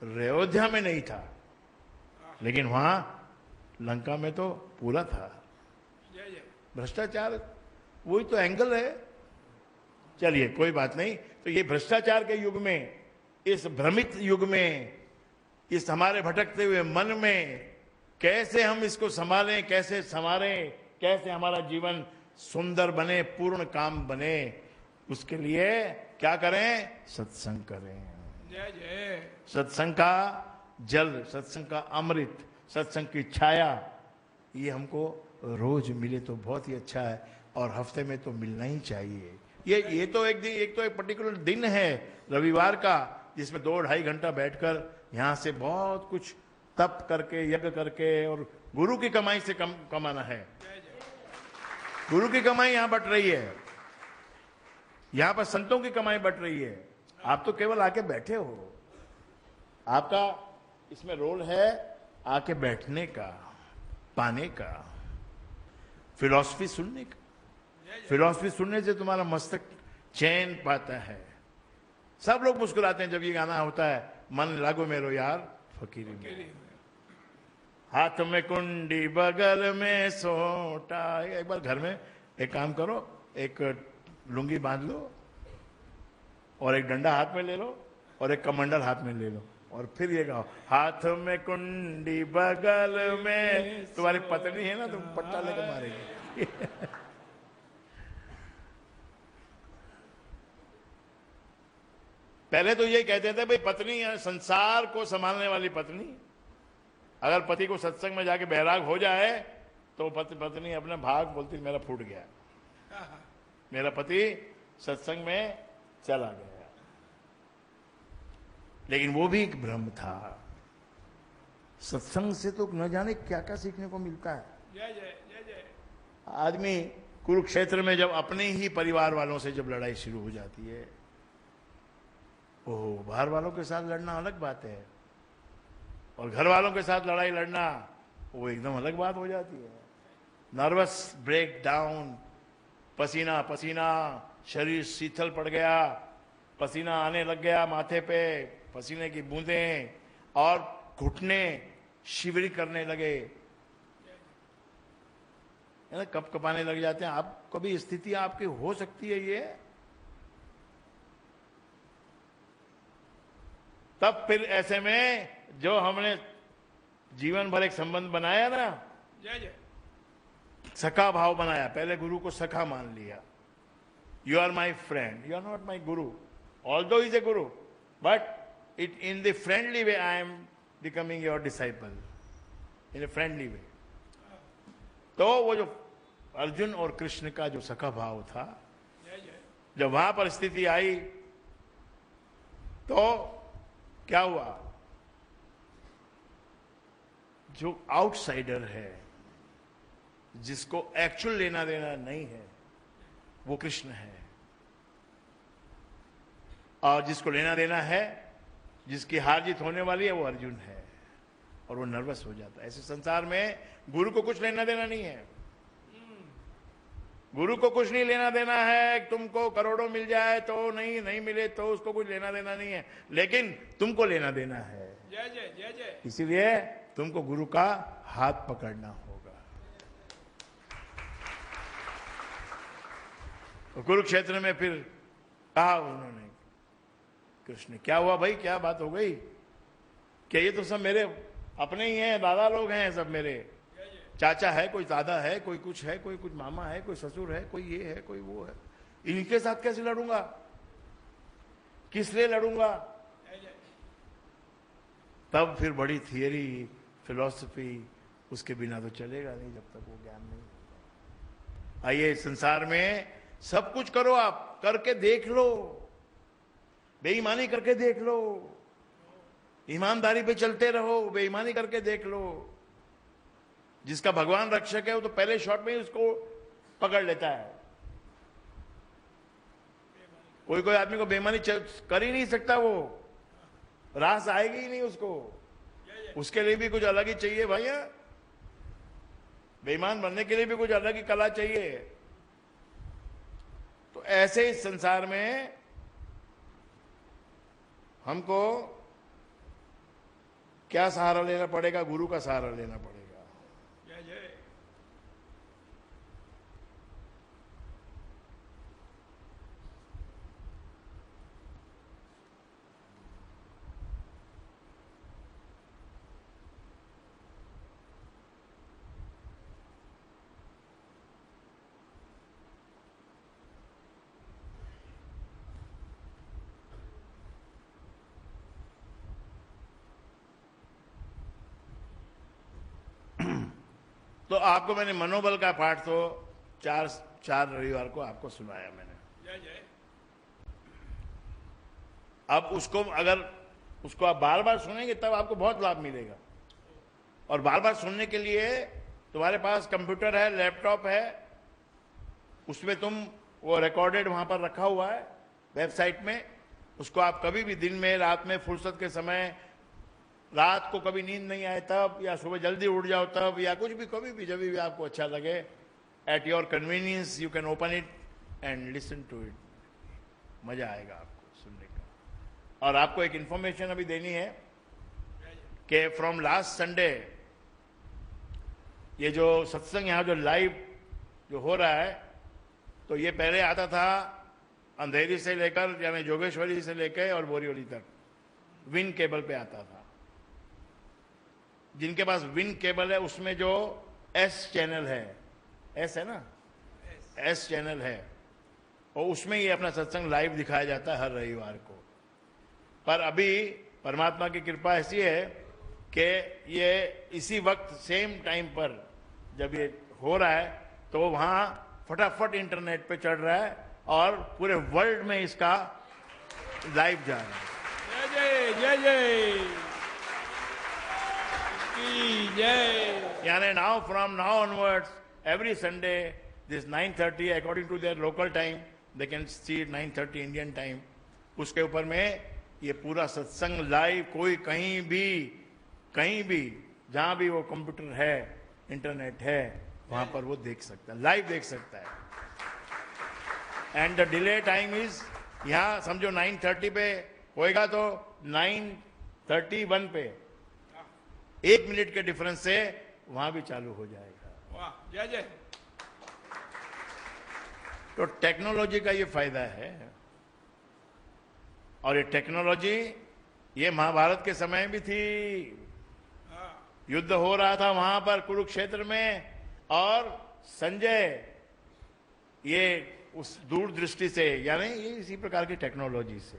अयोध्या में नहीं था, लेकिन वहां लंका में तो पूरा था। भ्रष्टाचार वही तो एंगल है। चलिए कोई बात नहीं। तो ये भ्रष्टाचार के युग में, इस भ्रमित युग में, इस हमारे भटकते हुए मन में कैसे हम इसको संभालें, कैसे संवारें, कैसे हमारा जीवन सुंदर बने, पूर्ण काम बने, उसके लिए क्या करें? सत्संग करें। जय जय। सत्संग का जल, सत्संग का अमृत, सत्संग की छाया, ये हमको रोज मिले तो बहुत ही अच्छा है, और हफ्ते में तो मिलना ही चाहिए। ये तो एक दिन, एक तो एक पर्टिकुलर दिन है रविवार का, जिसमें 2-2.5 घंटा बैठकर यहां से बहुत कुछ तप करके, यज्ञ करके, और गुरु की कमाई से कमाना है। गुरु की कमाई यहां बट रही है, यहां पर संतों की कमाई बट रही है। आप तो केवल आके बैठे हो, आपका इसमें रोल है आके बैठने का, पाने का, फिलॉसफी सुनने का। फिलॉसफी सुनने से तुम्हारा मस्तक चैन पाता है। सब लोग मुस्कुराते हैं जब ये गाना होता है, मन लागो मेरो यार फकीरी में, हाथ में कुंडी बगल में सोटा। एक बार घर में एक काम करो, एक लुंगी बांध लो, और एक डंडा हाथ में ले लो, और एक कमंडल हाथ में ले लो, और फिर ये गाओ, हाथ में कुंडी बगल में। तुम्हारी पत्नी है ना, तुम पट्टा लेकर मारेगी। पहले तो ये कहते थे भाई पत्नी है संसार को संभालने वाली पत्नी। अगर पति को सत्संग में जाके बैराग हो जाए तो पत्नी अपना भाग बोलती मेरा फूट गया, मेरा पति सत्संग में चला गया। लेकिन वो भी एक भ्रम था। सत्संग से तो न जाने क्या क्या सीखने को मिलता है। जय जय जय जय। आदमी कुरुक्षेत्र में जब अपने ही परिवार वालों से जब लड़ाई शुरू हो जाती है, ओह, बाहर वालों के साथ लड़ना अलग बात है, और घर वालों के साथ लड़ाई लड़ना वो एकदम अलग बात हो जाती है। नर्वस ब्रेक डाउन, पसीना पसीना, शरीर शीतल पड़ गया, पसीना आने लग गया माथे पे, पसीने की बूंदें, और घुटने शिवरी करने लगे, कप कपाने लग जाते हैं। आप कभी स्थिति आपकी हो सकती है ये? तब फिर ऐसे में जो हमने जीवन भर एक संबंध बनाया ना, जय जय, सखा भाव बनाया, पहले गुरु को सखा मान लिया। You are my friend, you are not my guru, although is a guru, but it in the friendly way I am becoming your disciple, in a friendly way. तो वो जो अर्जुन और कृष्ण का जो सखा भाव था, जब वहां पर स्थिति आई तो क्या हुआ? जो आउटसाइडर है, जिसको एक्चुअल लेना देना नहीं है, वो कृष्ण है, और जिसको लेना देना है, जिसकी हार जीत होने वाली है, वो अर्जुन है, और वो नर्वस हो जाता है। ऐसे संसार में गुरु को कुछ लेना देना नहीं है। गुरु को कुछ नहीं लेना देना है। तुमको करोड़ों मिल जाए तो नहीं, नहीं मिले तो उसको कुछ लेना देना नहीं है, लेकिन तुमको लेना देना है। जय जय जय जय। इसीलिए तुमको गुरु का हाथ पकड़ना होगा। तो कुरुक्षेत्र में फिर कहा उन्होंने, कृष्ण क्या हुआ भाई, क्या बात हो गई? क्या ये तो सब मेरे अपने ही हैं, दादा लोग हैं सब मेरे, चाचा है, कोई दादा है, कोई कुछ है, कोई कुछ मामा है, कोई ससुर है, कोई ये है, कोई वो है, इनके साथ कैसे लड़ूंगा? किस लिए लड़ूंगा? तब फिर बड़ी थियरी, फिलॉसफी, उसके बिना तो चलेगा नहीं जब तक वो ज्ञान नहीं होगा। आइए, संसार में सब कुछ करो, आप करके देख लो, बेईमानी करके देख लो, ईमानदारी पे चलते रहो, बेईमानी करके देख लो। जिसका भगवान रक्षक है वो तो पहले शॉट में ही उसको पकड़ लेता है। कोई कोई आदमी को बेईमानी कर ही नहीं सकता, वो रास आएगी ही नहीं उसको, उसके लिए भी कुछ अलग ही चाहिए भैया। बेईमान बनने के लिए भी कुछ अलग ही कला चाहिए। तो ऐसे इस संसार में हमको क्या सहारा लेना पड़ेगा? गुरु का सहारा लेना पड़ेगा। जय जय। तो आपको मैंने मनोबल का पाठ तो चार रविवार को आपको सुनाया मैंने। जय जय। अब उसको आप बार बार सुनेंगे तब आपको बहुत लाभ मिलेगा। और बार बार सुनने के लिए तुम्हारे पास कंप्यूटर है, लैपटॉप है, उसमें तुम वो रिकॉर्डेड वहां पर रखा हुआ है वेबसाइट में। उसको आप कभी भी दिन में, रात में, फुर्सत के समय, रात को कभी नींद नहीं आए तब, या सुबह जल्दी उठ जाओ तब, या कुछ भी, कभी भी, जब भी आपको अच्छा लगे, at your convenience you can open it and listen to it. मजा आएगा आपको सुनने का। और आपको एक इंफॉर्मेशन अभी देनी है कि फ्रॉम लास्ट संडे ये जो सत्संग यहाँ जो लाइव जो हो रहा है, तो ये पहले आता था अंधेरी से लेकर, यानी जोगेश्वरी से लेकर और बोरीवली तक विन केबल पे आता था। जिनके पास विन केबल है उसमें जो एस चैनल है, एस है ना, एस चैनल है, और उसमें ये अपना सत्संग लाइव दिखाया जाता है हर रविवार को। पर अभी परमात्मा की कृपा ऐसी है कि ये इसी वक्त सेम टाइम पर जब ये हो रहा है तो वहां फटाफट इंटरनेट पे चढ़ रहा है और पूरे वर्ल्ड में इसका लाइव जा रहा है। जय जय। जय जय। जय। यानी now from now onwards every Sunday this 9:30 according to their local time, they can see 9:30 Indian time. उसके ऊपर में ये पूरा सत्संग लाइव, कोई कहीं भी जहां भी वो कंप्यूटर है, इंटरनेट है, वहां पर वो देख सकता है, लाइव देख सकता है। And the delay time is, यहां समझो 9:30 पे होएगा तो 9:31 पे 1 मिनट के डिफरेंस से वहां भी चालू हो जाएगा। वाह। जय जय। तो टेक्नोलॉजी का ये फायदा है। और ये टेक्नोलॉजी ये महाभारत के समय भी थी। हाँ। युद्ध हो रहा था वहां पर कुरुक्षेत्र में, और संजय ये उस दूरदृष्टि से, यानी ये इसी प्रकार की टेक्नोलॉजी से